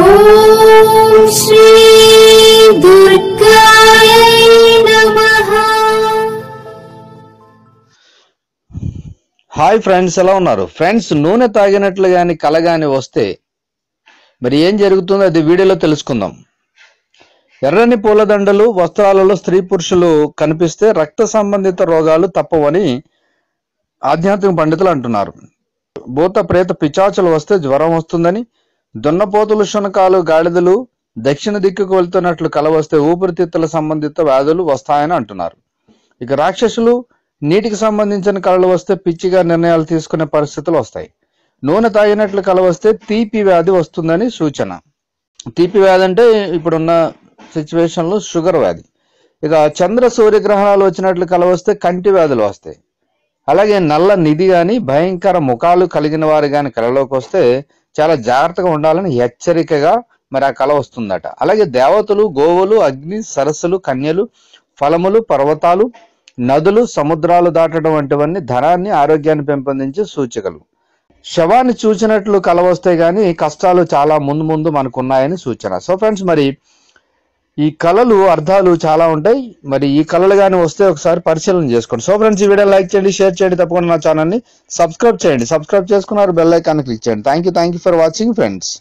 ఓం శ్రీ దుర్గాయ నమః. Hi friends, ఎలా ఉన్నారు ఫ్రెండ్స్? నూనె తాగినట్లు గాని కల గాని వస్తే మరి ఏం జరుగుతుందో అది వీడియోలో తెలుసుకుందాం. ఎర్రని పూలదండలు వస్త్రాలలో స్త్రీ పురుషులు కనిపిస్తే రక్త సంబంధిత రోగాలు తప్పవని ఆధ్యాత్మిక పండితులు అంటున్నారు. భూత ప్రేత పిచాచులు వస్తే జ్వరం వస్తుందని, దున్నపోతులు శునకాలు గాడిదలు దక్షిణ దిక్కుకు వెళ్తున్నట్లు కల వస్తే ఊపిరితిత్తుల సంబంధిత వ్యాధులు వస్తాయని అంటున్నారు. ఇక రాక్షసులు నీటికి సంబంధించిన కళలు వస్తే పిచ్చిగా నిర్ణయాలు తీసుకునే పరిస్థితులు వస్తాయి. నూనె తాగినట్లు కల వస్తే తీపి వ్యాధి వస్తుందని సూచన. తీపి వ్యాధి అంటే ఇప్పుడున్న సిచ్యువేషన్లో షుగర్ వ్యాధి. ఇక చంద్ర సూర్యగ్రహణాలు వచ్చినట్లు కల వస్తే కంటి వ్యాధులు వస్తాయి. అలాగే నల్ల నిధి గాని భయంకర ముఖాలు కలిగిన వారు గాని కళలోకి వస్తే చాలా జాగ్రత్తగా ఉండాలని హెచ్చరికగా మరి ఆ కళ వస్తుందట. అలాగే దేవతలు, గోవులు, అగ్ని, సరస్సులు, కన్యలు, ఫలములు, పర్వతాలు, నదులు, సముద్రాలు దాటడం వంటివన్నీ ధనాన్ని, ఆరోగ్యాన్ని పెంపొందించే సూచికలు. శవాన్ని చూచినట్లు కల వస్తే గానీ కష్టాలు చాలా ముందు ముందు మనకున్నాయని సూచన. సో ఫ్రెండ్స్, మరి ఈ కళలు అర్థాలు చాలా ఉంటాయి. మరి ఈ కళలు కానీ వస్తే ఒకసారి పరిశీలన చేసుకోండి. సో ఫ్రెండ్స్, ఈ వీడియో లైక్ చేయండి, షేర్ చేయండి, తప్పకుండా నా ఛానల్ని సబ్స్క్రైబ్ చేయండి. సబ్స్క్రైబ్ చేసుకున్నారు, బెల్ ఐకాన్ క్లిక్ చేయండి. Thank you for watching friends.